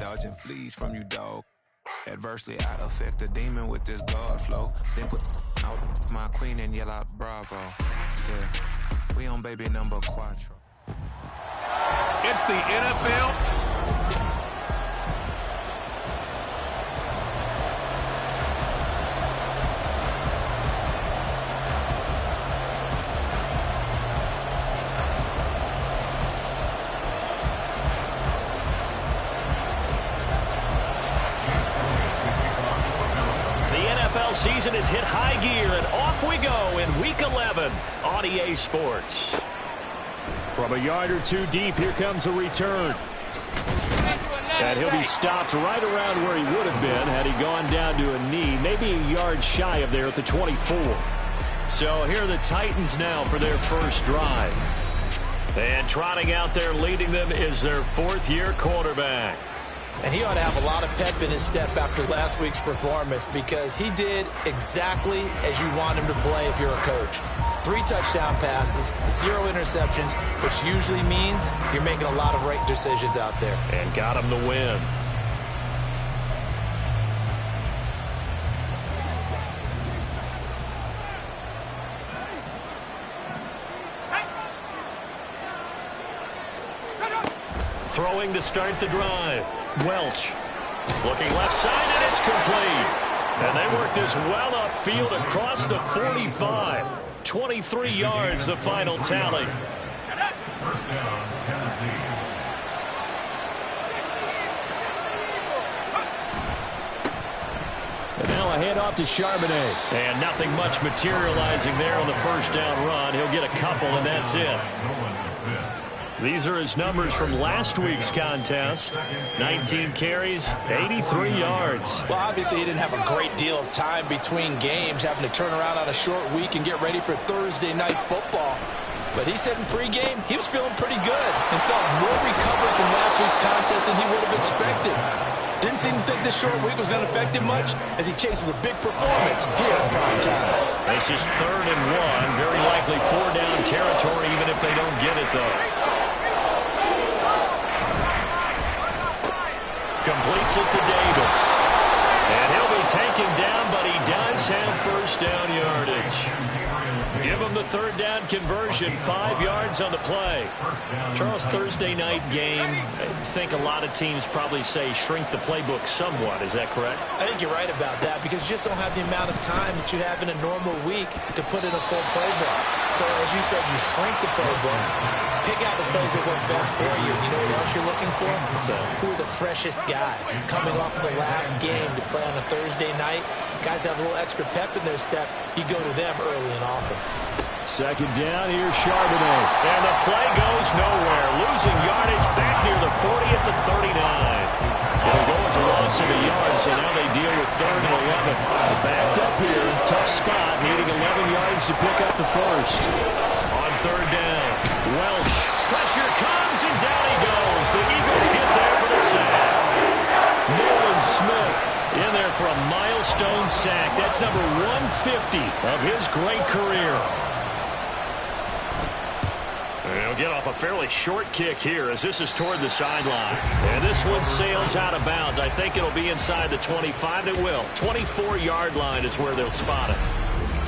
Dodging fleas from you, dog. Adversely, I affect a demon with this God flow. Then put out my queen and yell out bravo. Yeah, we on baby number quattro. It's the NFL. Season is hit high gear, and off we go in Week 11 on EA Sports. From a yard or two deep, here comes a return. And he'll be stopped right around where he would have been had he gone down to a knee, maybe a yard shy of there at the 24. So here are the Titans now for their first drive. And trotting out there leading them is their fourth-year quarterback. And he ought to have a lot of pep in his step after last week's performance because he did exactly as you want him to play if you're a coach. 3 touchdown passes, 0 interceptions, which usually means you're making a lot of right decisions out there. And got him the win. Throwing to start the drive. Welch looking left side, and it's complete. And they work this well upfield across the 45. 23 yards, the final tally. First down, Tennessee. And now a handoff to Charbonnet. And nothing much materializing there on the first down run. He'll get a couple, and that's it. These are his numbers from last week's contest. 19 carries, 83 yards. Well, obviously he didn't have a great deal of time between games, having to turn around on a short week and get ready for Thursday night football. But he said in pregame he was feeling pretty good and felt more recovered from last week's contest than he would have expected. Didn't seem to think this short week was going to affect him much as he chases a big performance here in prime time. This is 3rd and 1. Very likely 4-down territory even if they don't get it, though. Completes it to Davis. And he'll be taken down, but he does have first down yardage. Give him the 3rd down conversion, 5 yards on the play. Charles, Thursday night game, I think a lot of teams probably say shrink the playbook somewhat. Is that correct? I think you're right about that because you just don't have the amount of time that you have in a normal week to put in a full playbook. So as you said, you shrink the playbook, pick out the plays that work best for you. You know what else you're looking for? Who are the freshest guys coming off of the last game to play on a Thursday night? Guys have a little extra pep in their step. You go to them early and often. 2nd down, here's Charbonnet. And the play goes nowhere. Losing yardage back near the 40 at the 39. It'll go as a loss of a yard, so now they deal with 3rd and 11. Backed up here, tough spot, needing 11 yards to pick up the first. On 3rd down, Welch. Pressure comes, and down he goes. The Eagles get there for the sack. Nolan Smith in there for a milestone sack. That's number 150 of his great career. He'll get off a fairly short kick here as this is toward the sideline. And this one sails out of bounds. I think it'll be inside the 25. It will. 24-yard line is where they'll spot it.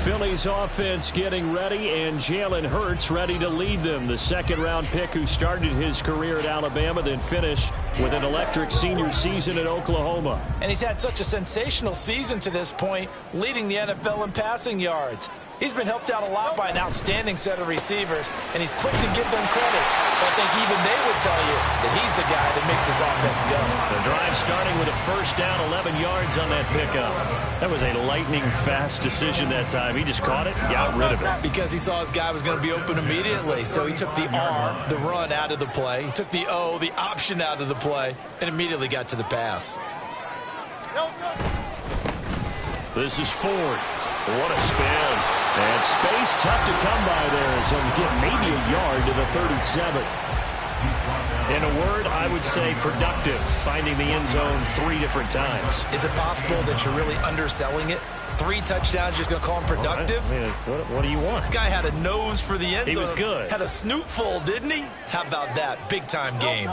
Philly's offense getting ready, and Jalen Hurts ready to lead them. The 2nd-round pick who started his career at Alabama, then finished with an electric senior season at Oklahoma. And he's had such a sensational season to this point, leading the NFL in passing yards. He's been helped out a lot by an outstanding set of receivers, and he's quick to give them credit. But I think even they would tell you that he's the guy that makes this offense go. The drive starting with a first down, 11 yards on that pickup. That was a lightning-fast decision that time. He just caught it and got rid of it. Because he saw his guy was going to be open immediately. So he took the R, the run, out of the play. He took the O, the option, out of the play, and immediately got to the pass. This is Ford. What a spin. And space tough to come by there as he'll get maybe a yard to the 37. In a word, I would say productive, finding the end zone 3 different times. Is it possible that you're really underselling it? 3 touchdowns, just going to call him productive? I mean, what do you want? This guy had a nose for the end zone. He was good. Had a snoot full, didn't he? How about that? Big-time game.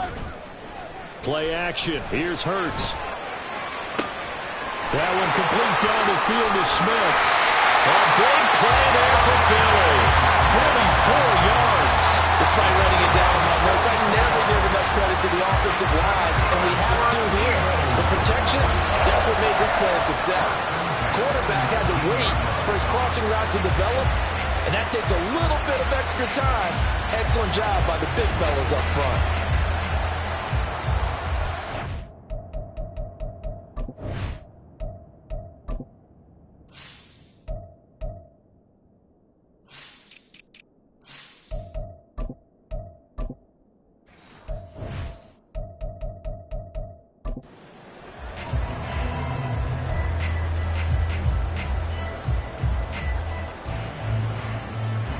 Play action. Here's Hurts. That one complete down the field to Smith. A big play there for Philly. 44 yards. Despite writing it down in my notes, I never give enough credit to the offensive line, and we have to here. The protection, that's what made this play a success. Quarterback had to wait for his crossing route to develop, and that takes a little bit of extra time. Excellent job by the big fellas up front.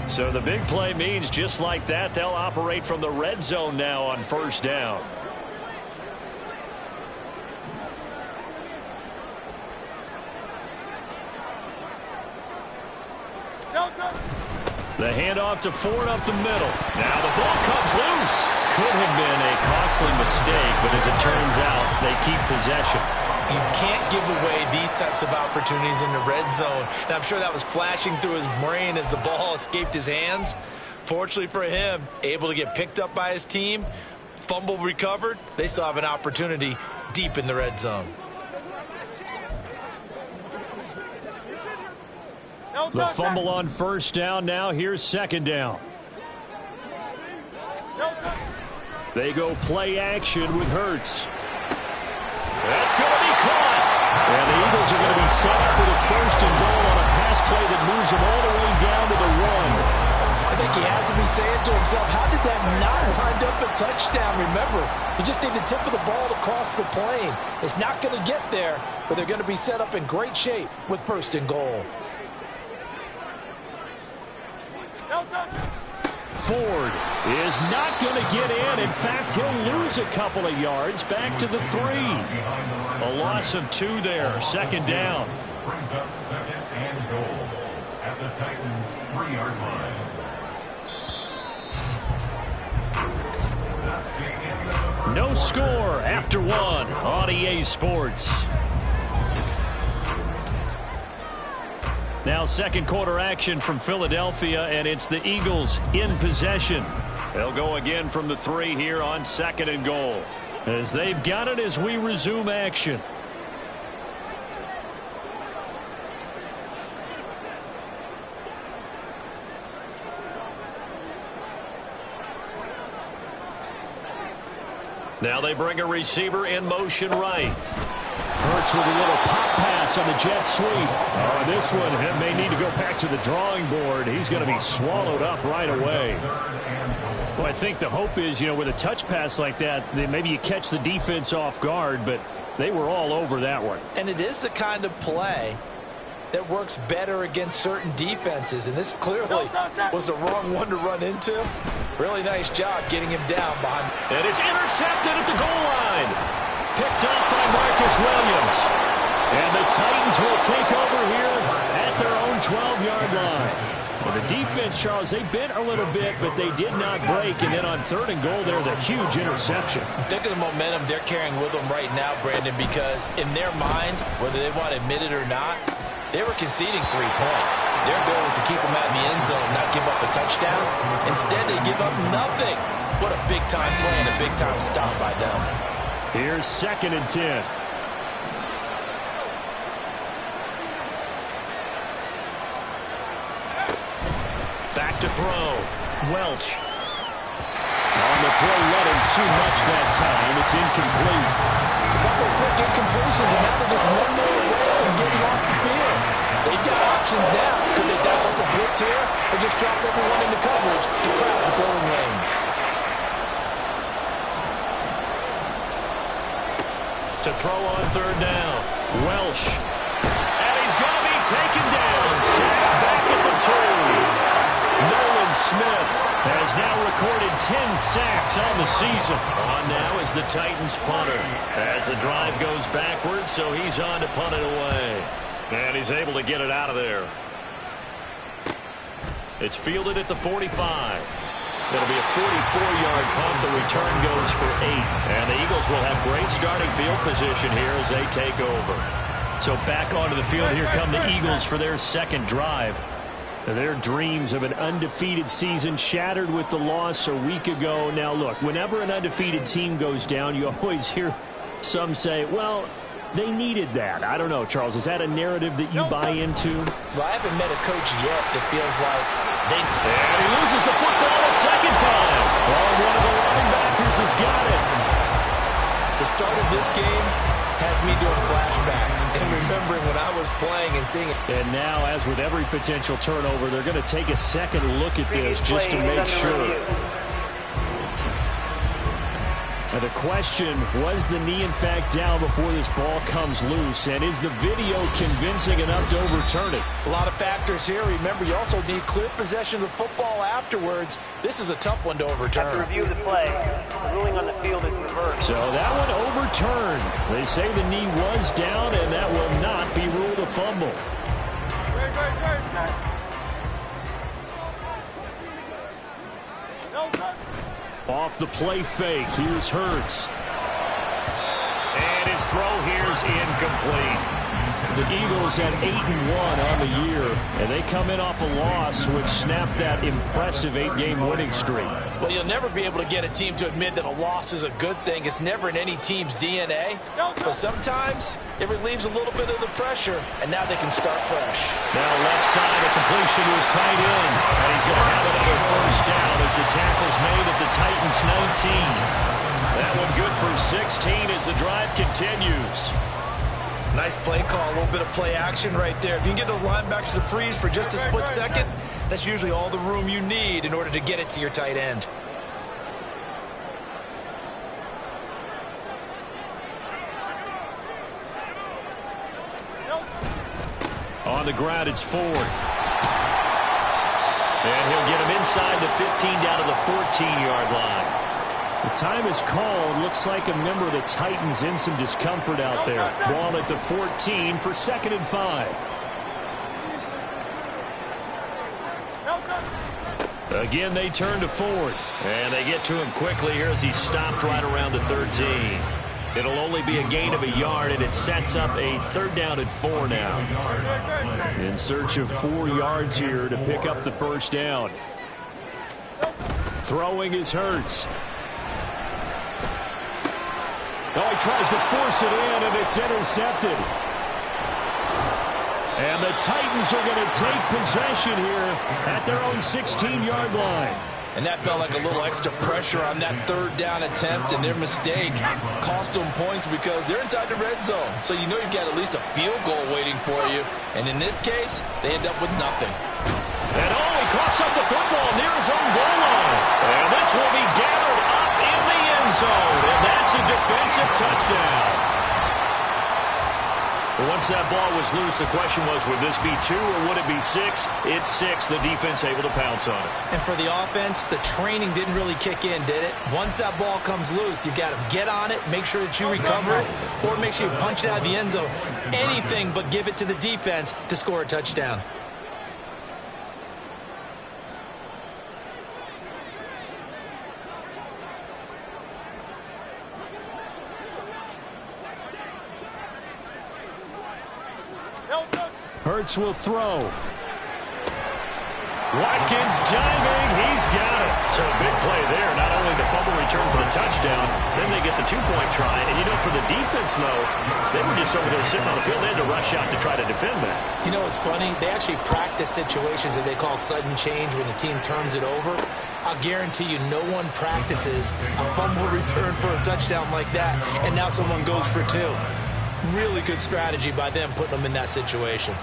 So the big play means just like that, they'll operate from the red zone now on first down. The handoff to Ford up the middle. Now the ball comes loose. Could have been a costly mistake, but as it turns out, they keep possession. You can't give away these types of opportunities in the red zone. And I'm sure that was flashing through his brain as the ball escaped his hands. Fortunately for him, able to get picked up by his team, fumble recovered. They still have an opportunity deep in the red zone. The fumble on first down. Now here's second down. They go play action with Hurts. That's going to be caught. And the Eagles are going to be set up with a first and goal on a pass play that moves them all the way down to the 1. I think he has to be saying to himself, how did that not wind up a touchdown? Remember, you just need the tip of the ball to cross the plane. It's not going to get there, but they're going to be set up in great shape with first and goal. Ford is not going to get in. In fact, he'll lose a couple of yards back to the 3. A loss of 2 there. Second down. Brings up second and goal at the Titans' 3-yard line. That's the end of the No score after 1 on EA Sports. Now second quarter action from Philadelphia, and it's the Eagles in possession. They'll go again from the 3 here on second and goal, as they've got it as we resume action. Now they bring a receiver in motion right. Hurts with a little pop pass on the jet sweep. Oh, this one may need to go back to the drawing board. He's going to be swallowed up right away. Well, I think the hope is, with a touch pass like that, maybe you catch the defense off guard, but they were all over that one. And it is the kind of play that works better against certain defenses, and this clearly was the wrong one to run into. Really nice job getting him down behind. And it's intercepted at the goal line. Picked up by Marcus Williams. And the Titans will take over here at their own 12-yard line. Well, the defense, Charles, they bent a little bit, but they did not break. And then on third and goal there, the huge interception. Think of the momentum they're carrying with them right now, Brandon, because in their mind, whether they want to admit it or not, they were conceding 3 points. Their goal was to keep them out of the end zone, not give up a touchdown. Instead, they give up nothing. What a big-time play and a big-time stop by them. Here's second and 10. Back to throw. Welch. On the throw, let him too much that time. It's incomplete. A couple of quick incompletions, and now they're just one more away from getting off the field. They've got options now. Could they dial up a blitz here or just drop everyone into coverage to crowd the throwing lanes? To throw on third down. Welsh. And he's going to be taken down. Sacked back at the 2. Nolan Smith has now recorded 10 sacks on the season. On now is the Titans punter. As the drive goes backwards, so he's on to punt it away. And he's able to get it out of there. It's fielded at the 45. It'll be a 44-yard punt. The return goes for 8. And the Eagles will have great starting field position here as they take over. So back onto the field, here come the Eagles for their second drive. Their dreams of an undefeated season shattered with the loss a week ago. Now, look, whenever an undefeated team goes down, you always hear some say, well, they needed that. I don't know, Charles. Is that a narrative that you buy into? Well, I haven't met a coach yet that feels like they... And he loses the football a second time. Oh, one of the linebackers has got it. The start of this game has me doing flashbacks and remembering when I was playing and seeing it. And now, as with every potential turnover, they're going to take a second look at this just to make sure. Now the question, was the knee in fact down before this ball comes loose? And is the video convincing enough to overturn it? A lot of factors here. Remember, you also need clear possession of the football afterwards. This is a tough one to overturn. After review of the play, the ruling on the field is reversed. So that one overturned. They say the knee was down, and that will not be ruled a fumble. Off the play fake, here's Hurts. And his throw here's incomplete. The Eagles at 8-1 on the year, and they come in off a loss which snapped that impressive 8-game winning streak. Well, you'll never be able to get a team to admit that a loss is a good thing. It's never in any team's DNA. But sometimes it relieves a little bit of the pressure, and now they can start fresh. Now left side, a completion was tight end. And he's going to have another first down as the tackle's made at the Titans 19. That one good for 16 as the drive continues. Nice play call, a little bit of play action right there. If you can get those linebackers to freeze for just a split second, that's usually all the room you need in order to get it to your tight end. On the ground, it's Ford. And he'll get him inside the 15 down to the 14-yard line. The time is called. Looks like a member of the Titans in some discomfort out there. Ball at the 14 for 2nd and 5. Again, they turn to Ford. And they get to him quickly here as he stopped right around the 13. It'll only be a gain of a yard, and it sets up a 3rd down and 4 now. In search of 4 yards here to pick up the first down. Throwing is Hurts. Oh, he tries to force it in, and it's intercepted. And the Titans are going to take possession here at their own 16-yard line. And that felt like a little extra pressure on that 3rd down attempt, and their mistake cost them points because they're inside the red zone. So you know you've got at least a field goal waiting for you. And in this case, they end up with nothing. And he coughs up the football near his own goal line. And this will be gathered up in the end zone. And that's a defensive touchdown. Once that ball was loose, the question was, would this be 2 or would it be 6? It's 6. The defense able to pounce on it. And for the offense, the training didn't really kick in, did it? Once that ball comes loose, you've got to get on it, make sure that you recover it, or make sure you punch it out of the end zone. Anything but give it to the defense to score a touchdown. Hurts will throw. Watkins diving. He's got it. So a big play there. Not only the fumble return for the touchdown, then they get the 2-point try. And, you know, for the defense, though, they were just over there sitting on the field. They had to rush out to try to defend that. You know, it's funny. They actually practice situations that they call sudden change when the team turns it over. I'll guarantee you no one practices a fumble return for a touchdown like that, and now someone goes for 2. Really good strategy by them putting them in that situation.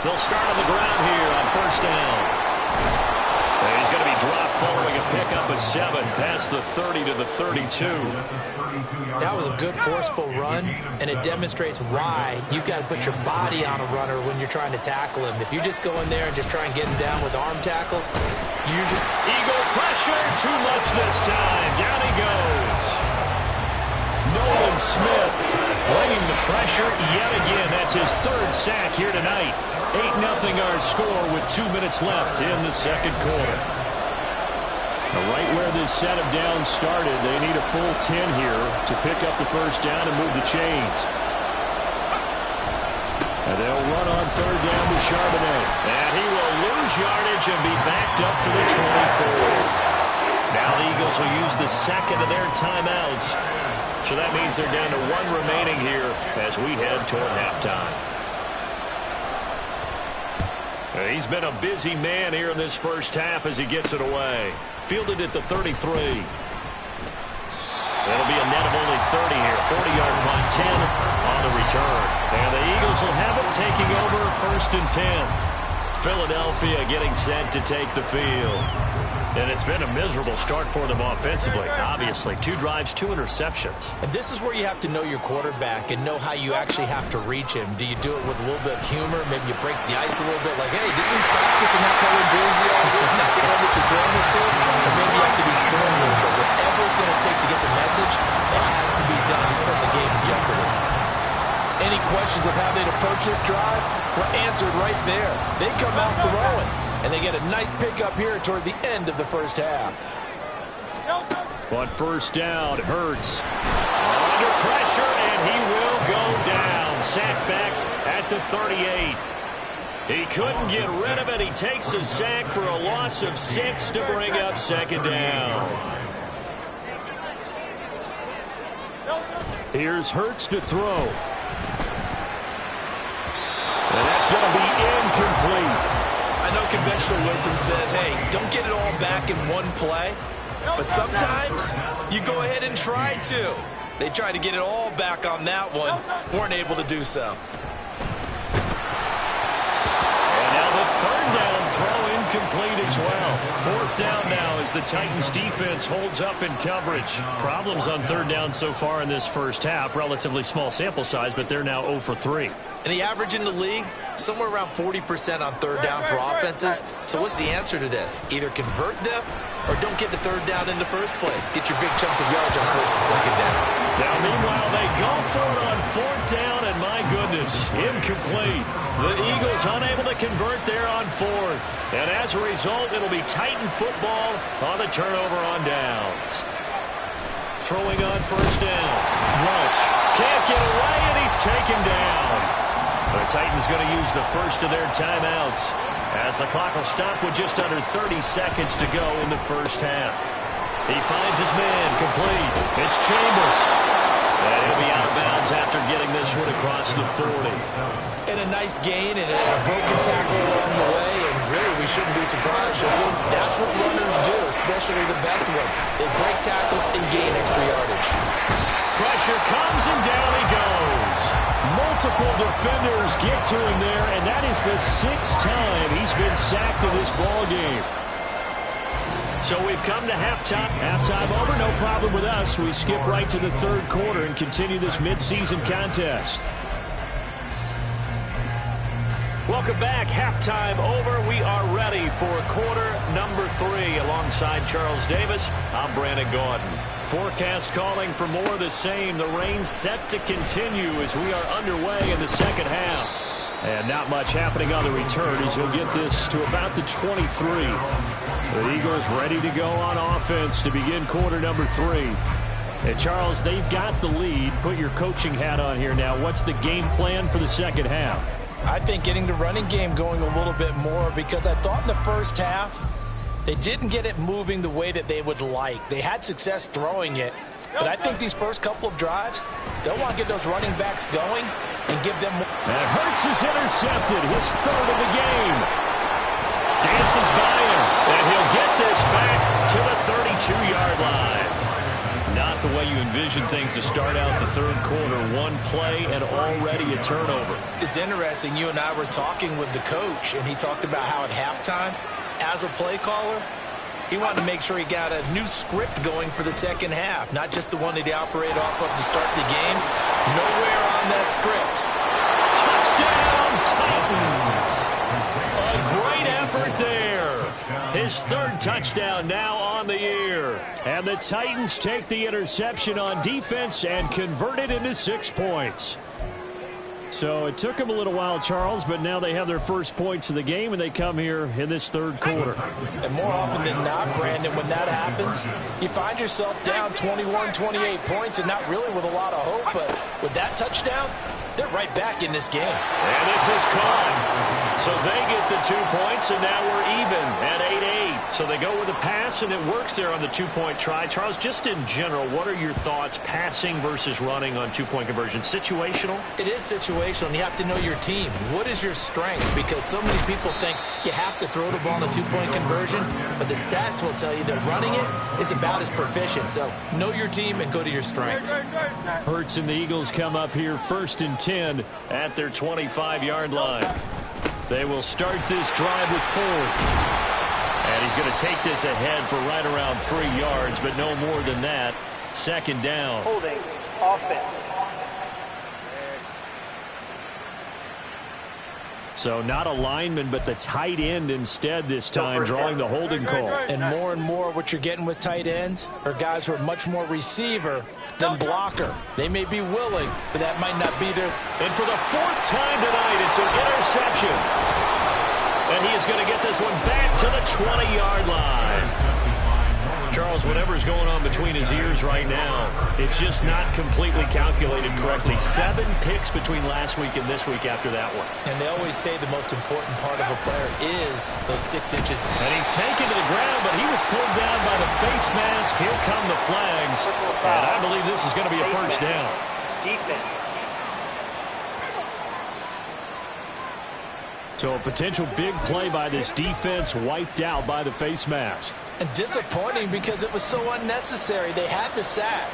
They'll start on the ground here on 1st down. And he's going to be dropped following a pickup of 7 past the 30 to the 32. That was a good forceful run, and it demonstrates why you've got to put your body on a runner when you're trying to tackle him. If you just go in there and just try and get him down with arm tackles, usually... Eagle pressure, too much this time. Down he goes. Nolan Smith bringing the Pressure yet again. That's his third sack here tonight. 8-0 our score with 2 minutes left in the second quarter. Right where this set of downs started, they need a full 10 here to pick up the first down and move the chains. And they'll run on third down to Charbonnet. And he will lose yardage and be backed up to the 24. Now the Eagles will use the second of their timeouts. So that means they're down to 1 remaining here as we head toward halftime. He's been a busy man here in this first half as he gets it away. Fielded at the 33. It'll be a net of only 30 here. 40-yard punt, 10 on the return. And the Eagles will have it taking over first and 10. Philadelphia getting set to take the field. And it's been a miserable start for them offensively. Obviously, 2 drives, 2 interceptions. And this is where you have to know your quarterback and know how you actually have to reach him. Do you do it with a little bit of humor? Maybe you break the ice a little bit, like, hey, didn't we practice in that colored jersey all week? Not the one that you're throwing it to. Or maybe you have to be stern a little bit. Whatever it's going to take to get the message, it has to be done. He's putting the game in jeopardy. Any questions of how they'd approach this drive were answered right there. They come out throwing. And they get a nice pickup here toward the end of the first half. On first down, Hurts under pressure, and he will go down. Sacked back at the 38. He couldn't get rid of it. He takes a sack for a loss of 6 to bring up second down. Here's Hurts to throw. And that's going to be incomplete. I know conventional wisdom says, hey, don't get it all back in one play. But sometimes you go ahead and try to. They tried to get it all back on that one. Weren't able to do so. And now the third down throw incomplete as well. Fourth down now as the Titans defense holds up in coverage. Problems on third down so far in this first half. Relatively small sample size, but they're now 0 for 3. And the average in the league, somewhere around 40% on third down for offenses. So what's the answer to this? Either convert them or don't get the third down in the first place. Get your big chunks of yards on first and second down. Now, meanwhile, they go for it on fourth down, and my goodness, incomplete. The Eagles unable to convert there on fourth. And as a result, it'll be Titan football on the turnover on downs. Throwing on first down. Rush. Can't get away, and he's taken down. The Titans going to use the first of their timeouts as the clock will stop with just under 30 seconds to go in the first half. He finds his man complete. It's Chambers. And he'll be out of bounds after getting this one across the 40. And a nice gain and a broken tackle along the way. And really, we shouldn't be surprised, should we? That's what runners do, especially the best ones. They break tackles and gain extra yardage. Pressure comes and down he goes. Multiple defenders get to him there, and that is the 6th time he's been sacked in this ball game. So we've come to halftime. Halftime over, no problem with us. We skip right to the third quarter and continue this midseason contest. Welcome back. Halftime over. We are ready for quarter number 3. Alongside Charles Davis, I'm Brandon Gordon. Forecast calling for more of the same. The rain set to continue as we are underway in the second half. And not much happening on the return as he'll get this to about the 23. The Eagles ready to go on offense to begin quarter number 3. And Charles, they've got the lead. Put your coaching hat on here now. What's the game plan for the second half? I think getting the running game going a little bit more, because I thought in the first half they didn't get it moving the way that they would like. They had success throwing it, but I think these first couple of drives, they'll want to get those running backs going and give them more. And Hurts is intercepted, his third of the game. Dances by him, and he'll get this back to the 32-yard line. Not the way you envision things to start out the third quarter. One play and already a turnover. It's interesting. You and I were talking with the coach, and he talked about how at halftime, as a play caller, he wanted to make sure he got a new script going for the second half, not just the one that he operated off of to start the game. Nowhere on that script. Touchdown, Titans. A great effort there. His third touchdown now on the year. And the Titans take the interception on defense and convert it into 6 points. So it took them a little while, Charles, but now they have their first points of the game, and they come here in this third quarter. And more often than not, Brandon, when that happens, you find yourself down 21, 28 points, and not really with a lot of hope, but with that touchdown, they're right back in this game. And this is caught. So they get the 2 points, and now we're even at 8-8. So they go with a pass, and it works there on the two-point try. Charles, just in general, what are your thoughts passing versus running on two-point conversion? Situational? It is situational, and you have to know your team. What is your strength? Because so many people think you have to throw the ball in a two-point conversion, but the stats will tell you that running it is about as proficient. So know your team and go to your strength. Hurts and the Eagles come up here 1st and 10 at their 25-yard line. They will start this drive with Ford. And he's going to take this ahead for right around 3 yards, but no more than that. 2nd down. Holding. Offense. So not a lineman, but the tight end instead this time, drawing the holding call. And more what you're getting with tight ends are guys who are much more receiver than blocker. They may be willing, but that might not be their... And for the 4th time tonight, it's an interception. And he is going to get this one back to the 20-yard line. Charles, whatever's going on between his ears right now, it's just not completely calculated correctly. 7 picks between last week and this week after that one. And they always say the most important part of a player is those 6 inches. And he's taken to the ground, but he was pulled down by the face mask. Here come the flags. And I believe this is going to be a first down. Defense. So a potential big play by this defense wiped out by the face mask. And disappointing because it was so unnecessary. They had the sack,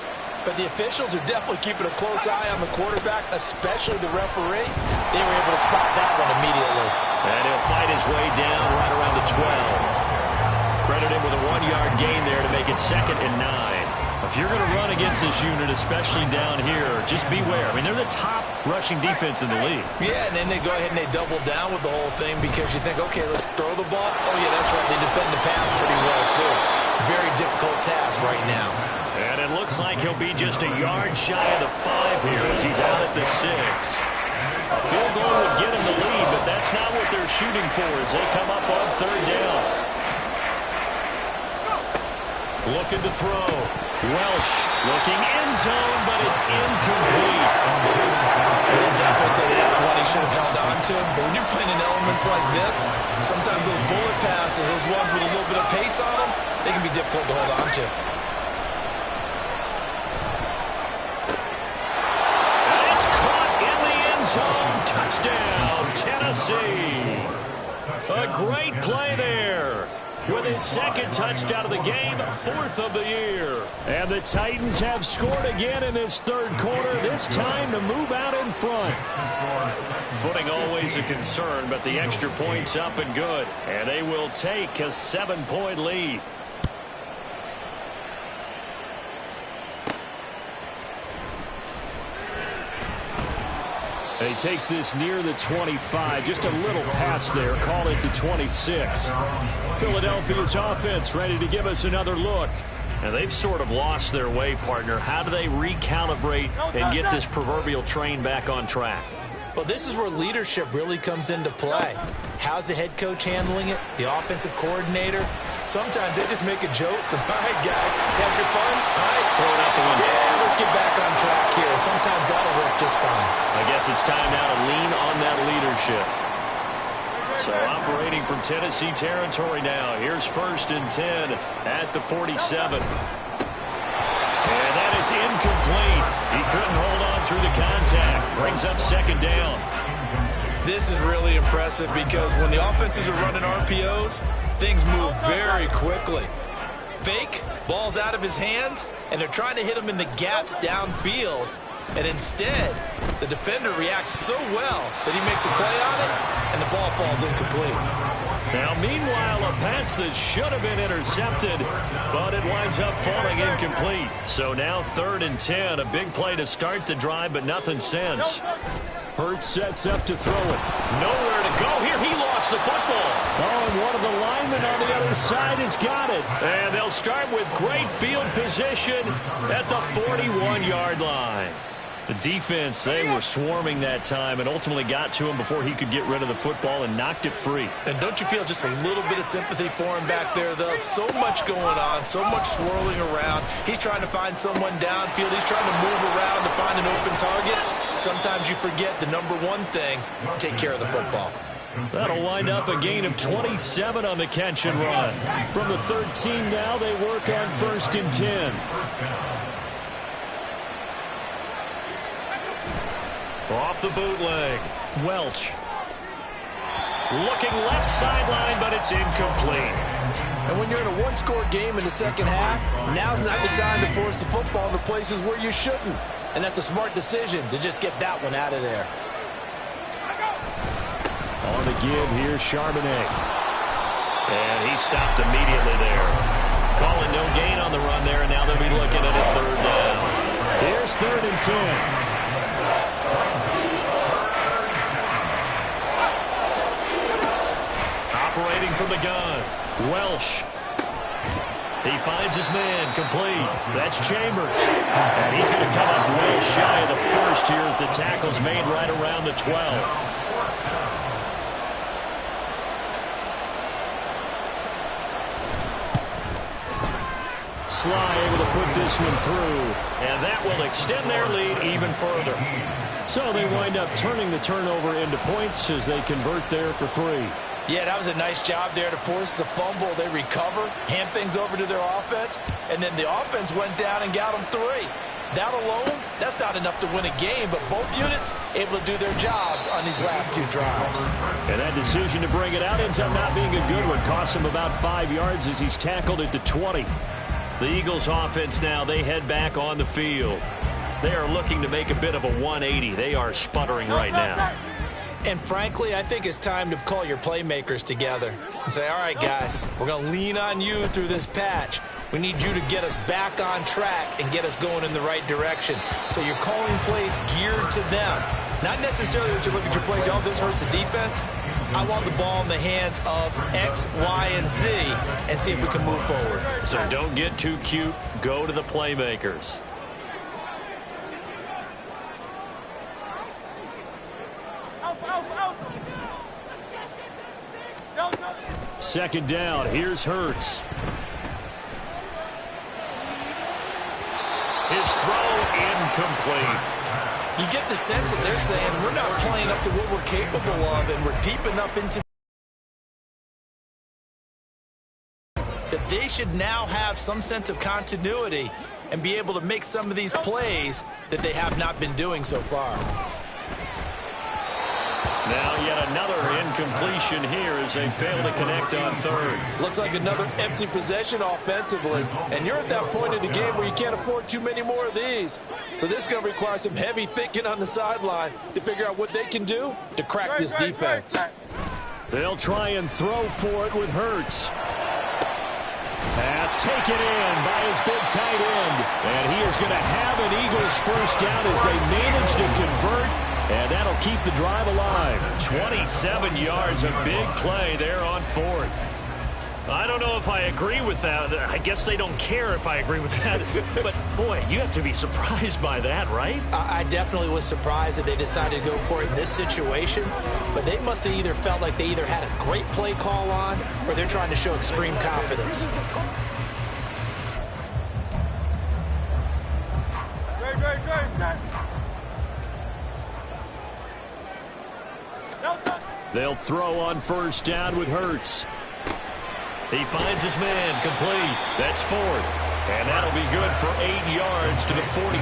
but the officials are definitely keeping a close eye on the quarterback, especially the referee. They were able to spot that one immediately. And he'll fight his way down right around the 12. Credit him with a 1-yard gain there to make it 2nd and 9. If you're going to run against this unit, especially down here, just beware. I mean, they're the top rushing defense in the league. Yeah, and then they go ahead and they double down with the whole thing because you think, okay, let's throw the ball. Oh, yeah, that's right. They defend the pass pretty well, too. Very difficult task right now. And it looks like he'll be just a yard shy of the 5 here as he's out at the 6. A field goal would get him the lead, but that's not what they're shooting for as they come up on 3rd down. Looking to throw. Welsh looking end zone, but it's incomplete. They'll definitely say that's one he should have held on to. But when you're playing in elements like this, sometimes those bullet passes, those ones with a little bit of pace on them, they can be difficult to hold on to. And it's caught in the end zone. Touchdown, Tennessee. A great play there. With his 2nd touchdown of the game, 4th of the year. And the Titans have scored again in this 3rd quarter, this time to move out in front. Footing always a concern, but the extra point's up and good. And they will take a 7-point lead. And he takes this near the 25. Just a little pass there. Call it the 26. Philadelphia's offense ready to give us another look. And they've sort of lost their way, partner. How do they recalibrate and get this proverbial train back on track? Well, this is where leadership really comes into play. How's the head coach handling it? The offensive coordinator? Sometimes they just make a joke. All right, guys, had your fun? All right. Throw it out the window. Yeah, let's get back on track here. And sometimes that'll work just fine. I guess it's time now to lean on that leadership. So operating from Tennessee territory now. Here's 1st and 10 at the 47. And that is incomplete. He couldn't hold on through the contact. Brings up 2nd down. This is really impressive because when the offenses are running RPOs, things move very quickly. Fake, ball's out of his hands, and they're trying to hit him in the gaps downfield. And instead, the defender reacts so well that he makes a play on it, and the ball falls incomplete. Now, meanwhile, a pass that should have been intercepted, but it winds up falling incomplete. So now 3rd and 10, a big play to start the drive, but nothing since. Hurts sets up to throw it. Nowhere to go here. He lost the football. Oh, and one of the linemen on the other side has got it. And they'll start with great field position at the 41-yard line. The defense, they were swarming that time and ultimately got to him before he could get rid of the football and knocked it free. And don't you feel just a little bit of sympathy for him back there, though? So much going on, so much swirling around. He's trying to find someone downfield. He's trying to move around to find an open target. Sometimes you forget the number one thing, take care of the football. That'll wind up a gain of 27 on the catch and run. From the 13 now, they work on 1st and 10. Off the bootleg, Welch. Looking left sideline, but it's incomplete. And when you're in a one-score game in the second half, now's not the time to force the football into places where you shouldn't. And that's a smart decision to just get that one out of there. On the give here, Charbonnet. And he stopped immediately there. Calling no gain on the run there, and now they'll be looking at a 3rd down. Here's 3rd and 10. Operating from the gun, Welsh. He finds his man, complete. That's Chambers. And he's going to come up way shy of the first here as the tackle's made right around the 12. Sly able to put this one through. And that will extend their lead even further. So they wind up turning the turnover into points as they convert there for 3. Yeah, that was a nice job there to force the fumble. They recover, hand things over to their offense, and then the offense went down and got them 3. That alone, that's not enough to win a game, but both units able to do their jobs on these last 2 drives. And that decision to bring it out ends up not being a good one. Costs him about 5 yards as he's tackled at the 20. The Eagles offense now, they head back on the field. They are looking to make a bit of a 180. They are sputtering right now. And frankly, I think it's time to call your playmakers together and say, all right, guys, we're going to lean on you through this patch. We need you to get us back on track and get us going in the right direction. So you're calling plays geared to them. Not necessarily that you look at your plays, oh, this hurts the defense. I want the ball in the hands of X, Y, and Z and see if we can move forward. So don't get too cute. Go to the playmakers. Second down. Here's Hurts. His throw incomplete. You get the sense that they're saying we're not playing up to what we're capable of, and we're deep enough into that they should now have some sense of continuity and be able to make some of these plays that they have not been doing so far. Now yet another incompletion here as they fail to connect on 3rd. Looks like another empty possession offensively. And you're at that point in the game where you can't afford too many more of these. So this is going to require some heavy thinking on the sideline to figure out what they can do to crack this defense. They'll try and throw for it with Hurts. Pass taken in by his big tight end. And he is going to have an Eagles first down as they manage to convert. And that'll keep the drive alive. 27 yards, a big play there on 4th. I don't know if I agree with that. I guess they don't care if I agree with that. But, boy, you have to be surprised by that, right? I definitely was surprised that they decided to go for it in this situation. But they must have either felt like they either had a great play call on or they're trying to show extreme confidence. They'll throw on first down with Hurts. He finds his man, complete. That's Ford. And that'll be good for 8 yards to the 45.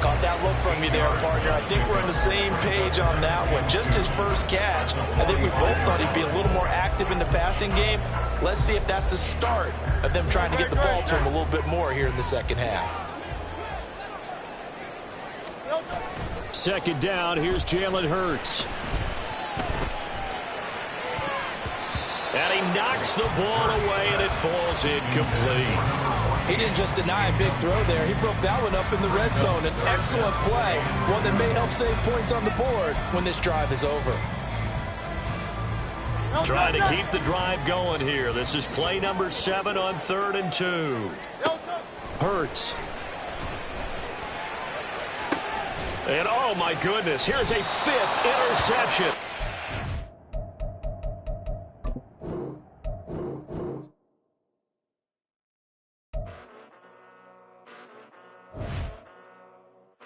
Caught that look from you there, partner. I think we're on the same page on that one. Just his first catch. I think we both thought he'd be a little more active in the passing game. Let's see if that's the start of them trying to get the ball to him a little bit more here in the second half. Second down, here's Jalen Hurts. And he knocks the ball away, and it falls incomplete. He didn't just deny a big throw there. He broke that one up in the red zone. An excellent play, one that may help save points on the board when this drive is over. Trying to keep the drive going here. This is play number 7 on 3rd and 2. Hurts. And, oh, my goodness, here's a 5th interception.